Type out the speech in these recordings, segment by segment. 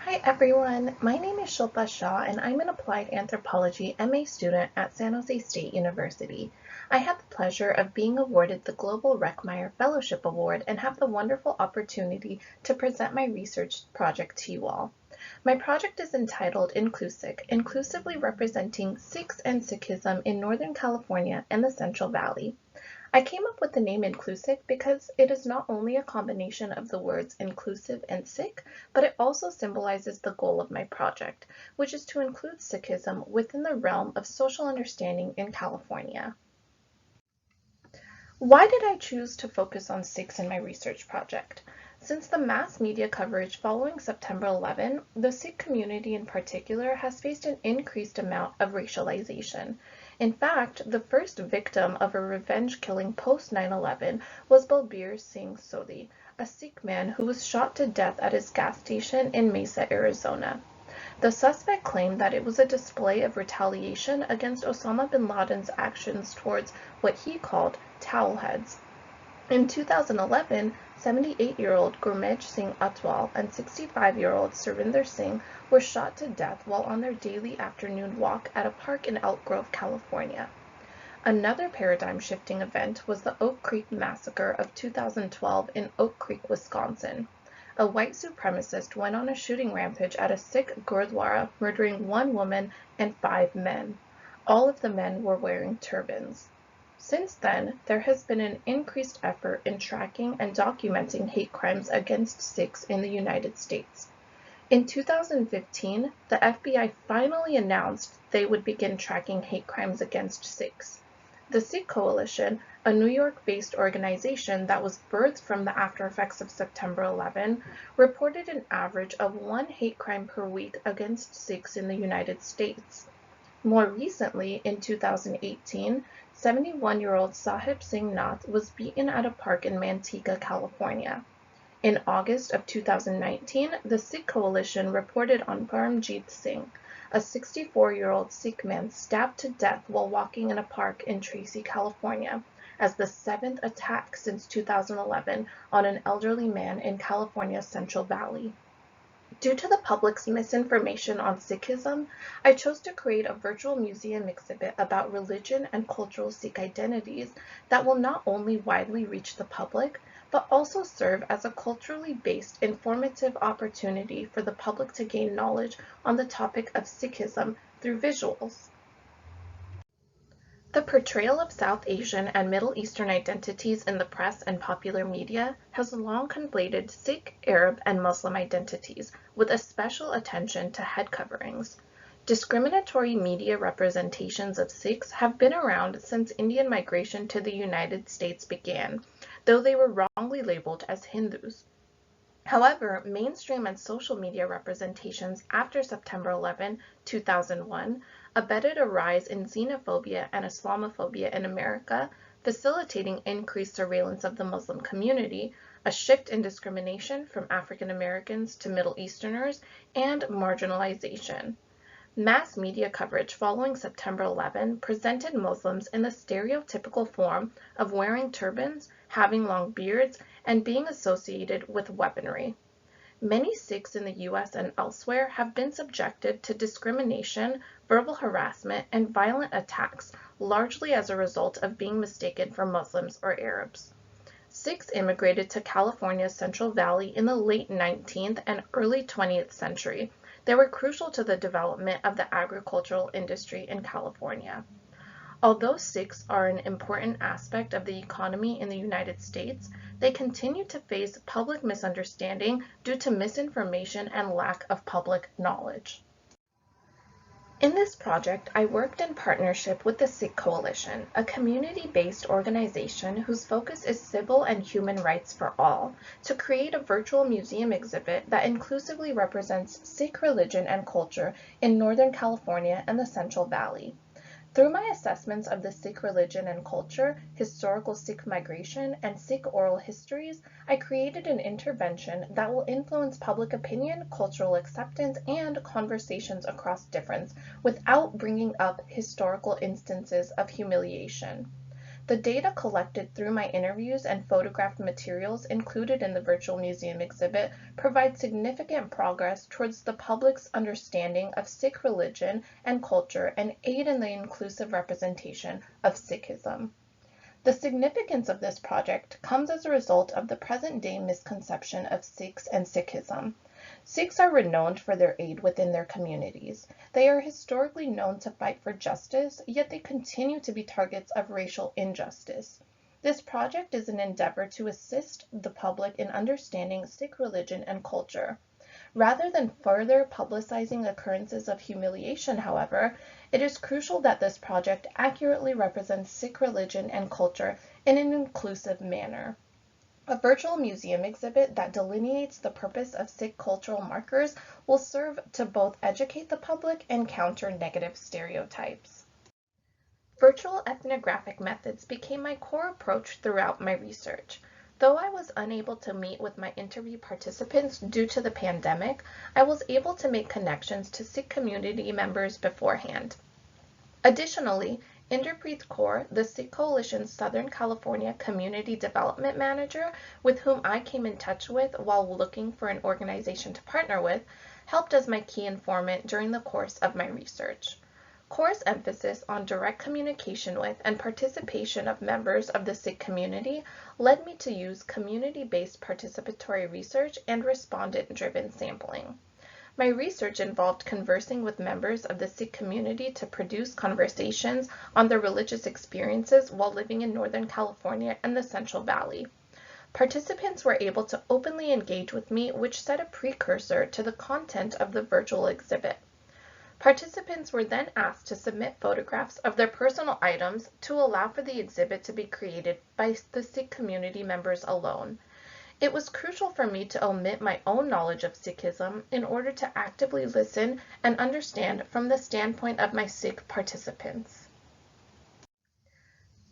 Hi everyone, my name is Shilpa Shah and I'm an Applied Anthropology MA student at San Jose State University. I had the pleasure of being awarded the Global Reckmeyer Fellowship Award and have the wonderful opportunity to present my research project to you all. My project is entitled Inclusic, inclusively representing Sikhs and Sikhism in Northern California and the Central Valley. I came up with the name inclusive because it is not only a combination of the words inclusive and Sikh, but it also symbolizes the goal of my project, which is to include Sikhism within the realm of social understanding in California. Why did I choose to focus on Sikhs in my research project? Since the mass media coverage following September 11, the Sikh community in particular has faced an increased amount of racialization. In fact, the first victim of a revenge killing post 9/11 was Balbir Singh Sodhi, a Sikh man who was shot to death at his gas station in Mesa, Arizona. The suspect claimed that it was a display of retaliation against Osama bin Laden's actions towards what he called towel heads. In 2011, 78-year-old Gurmeet Singh Atwal and 65-year-old Surinder Singh were shot to death while on their daily afternoon walk at a park in Elk Grove, California. Another paradigm-shifting event was the Oak Creek Massacre of 2012 in Oak Creek, Wisconsin. A white supremacist went on a shooting rampage at a Sikh Gurdwara, murdering one woman and 5 men. All of the men were wearing turbans. Since then, there has been an increased effort in tracking and documenting hate crimes against Sikhs in the United States. In 2015, the FBI finally announced they would begin tracking hate crimes against Sikhs. The Sikh Coalition, a New York-based organization that was birthed from the aftereffects of September 11, reported an average of 1 hate crime per week against Sikhs in the United States. More recently, in 2018, 71-year-old Sahib Singh Nath was beaten at a park in Manteca, California. In August of 2019, the Sikh Coalition reported on Paramjeet Singh, a 64-year-old Sikh man stabbed to death while walking in a park in Tracy, California, as the 7th attack since 2011 on an elderly man in California's Central Valley. Due to the public's misinformation on Sikhism, I chose to create a virtual museum exhibit about religion and cultural Sikh identities that will not only widely reach the public, but also serve as a culturally based informative opportunity for the public to gain knowledge on the topic of Sikhism through visuals. The portrayal of South Asian and Middle Eastern identities in the press and popular media has long conflated Sikh, Arab, and Muslim identities, with a special attention to head coverings. Discriminatory media representations of Sikhs have been around since Indian migration to the United States began, though they were wrongly labeled as Hindus. However, mainstream and social media representations after September 11, 2001, abetted a rise in xenophobia and Islamophobia in America, facilitating increased surveillance of the Muslim community, a shift in discrimination from African Americans to Middle Easterners, and marginalization. Mass media coverage following September 11 presented Muslims in the stereotypical form of wearing turbans, having long beards, and being associated with weaponry. Many Sikhs in the US and elsewhere have been subjected to discrimination, verbal harassment, and violent attacks, largely as a result of being mistaken for Muslims or Arabs. Sikhs immigrated to California's Central Valley in the late 19th and early 20th century. They were crucial to the development of the agricultural industry in California. Although Sikhs are an important aspect of the economy in the United States, they continue to face public misunderstanding due to misinformation and lack of public knowledge. In this project, I worked in partnership with the Sikh Coalition, a community-based organization whose focus is civil and human rights for all, to create a virtual museum exhibit that inclusively represents Sikh religion and culture in Northern California and the Central Valley. Through my assessments of the Sikh religion and culture, historical Sikh migration, and Sikh oral histories, I created an intervention that will influence public opinion, cultural acceptance, and conversations across difference without bringing up historical instances of humiliation. The data collected through my interviews and photographed materials included in the virtual museum exhibit provide significant progress towards the public's understanding of Sikh religion and culture and aid in the inclusive representation of Sikhism. The significance of this project comes as a result of the present-day misconception of Sikhs and Sikhism. Sikhs are renowned for their aid within their communities. They are historically known to fight for justice, yet they continue to be targets of racial injustice. This project is an endeavor to assist the public in understanding Sikh religion and culture. Rather than further publicizing occurrences of humiliation, however, it is crucial that this project accurately represents Sikh religion and culture in an inclusive manner. A virtual museum exhibit that delineates the purpose of Sikh cultural markers will serve to both educate the public and counter negative stereotypes. Virtual ethnographic methods became my core approach throughout my research. Though I was unable to meet with my interview participants due to the pandemic, I was able to make connections to Sikh community members beforehand. Additionally, Inderpreet Kaur, the Sikh Coalition's Southern California Community Development Manager, with whom I came in touch with while looking for an organization to partner with, helped as my key informant during the course of my research. Kaur's emphasis on direct communication with and participation of members of the Sikh community led me to use community-based participatory research and respondent-driven sampling. My research involved conversing with members of the Sikh community to produce conversations on their religious experiences while living in Northern California and the Central Valley. Participants were able to openly engage with me, which set a precursor to the content of the virtual exhibit. Participants were then asked to submit photographs of their personal items to allow for the exhibit to be created by the Sikh community members alone. It was crucial for me to omit my own knowledge of Sikhism in order to actively listen and understand from the standpoint of my Sikh participants.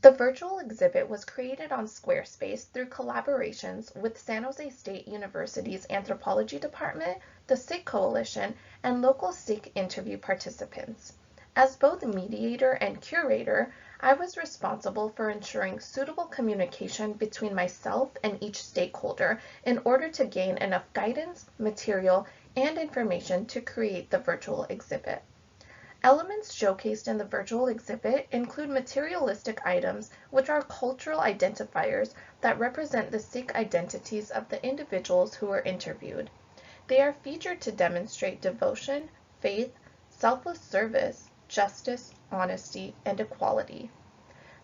The virtual exhibit was created on Squarespace through collaborations with San Jose State University's Anthropology Department, the Sikh Coalition, and local Sikh interview participants. As both mediator and curator, I was responsible for ensuring suitable communication between myself and each stakeholder in order to gain enough guidance, material, and information to create the virtual exhibit. Elements showcased in the virtual exhibit include materialistic items, which are cultural identifiers that represent the Sikh identities of the individuals who were interviewed. They are featured to demonstrate devotion, faith, selfless service, justice, honesty, and equality.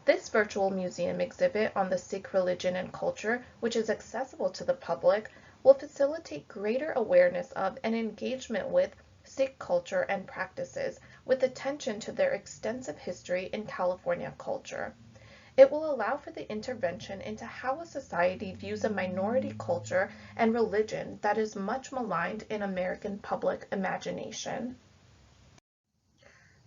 This virtual museum exhibit on the Sikh religion and culture, which is accessible to the public, will facilitate greater awareness of and engagement with Sikh culture and practices, with attention to their extensive history in California culture. It will allow for the intervention into how a society views a minority culture and religion that is much maligned in American public imagination.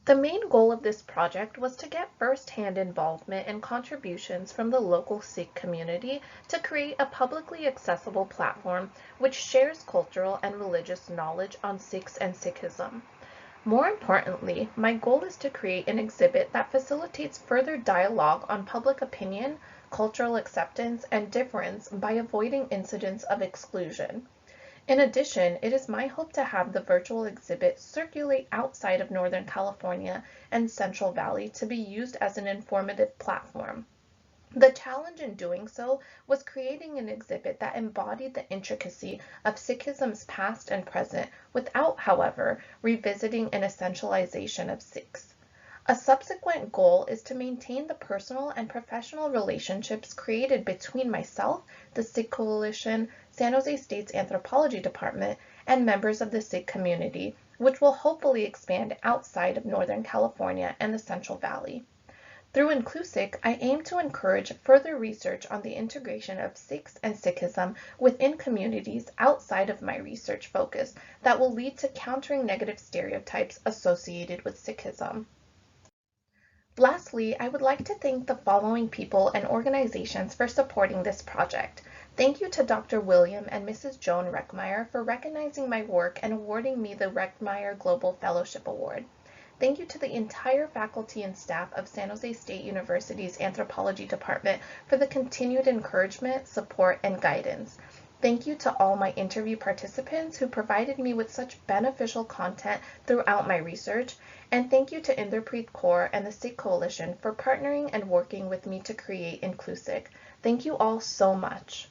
The main goal of this project was to get first-hand involvement and contributions from the local Sikh community to create a publicly accessible platform which shares cultural and religious knowledge on Sikhs and Sikhism. More importantly, my goal is to create an exhibit that facilitates further dialogue on public opinion, cultural acceptance, and difference by avoiding incidents of exclusion. In addition, it is my hope to have the virtual exhibit circulate outside of Northern California and Central Valley to be used as an informative platform. The challenge in doing so was creating an exhibit that embodied the intricacy of Sikhism's past and present without, however, revisiting an essentialization of Sikhs. A subsequent goal is to maintain the personal and professional relationships created between myself, the Sikh Coalition, San Jose State's Anthropology Department, and members of the Sikh community, which will hopefully expand outside of Northern California and the Central Valley. Through Inclusic, I aim to encourage further research on the integration of Sikhs and Sikhism within communities outside of my research focus that will lead to countering negative stereotypes associated with Sikhism. Lastly, I would like to thank the following people and organizations for supporting this project. Thank you to Dr. William and Mrs. Joan Reckmeyer for recognizing my work and awarding me the Reckmeyer Global Fellowship Award. Thank you to the entire faculty and staff of San Jose State University's Anthropology Department for the continued encouragement, support, and guidance. Thank you to all my interview participants who provided me with such beneficial content throughout my research, and thank you to Inderpreet Kaur and the Sikh Coalition for partnering and working with me to create Inclusive. Thank you all so much.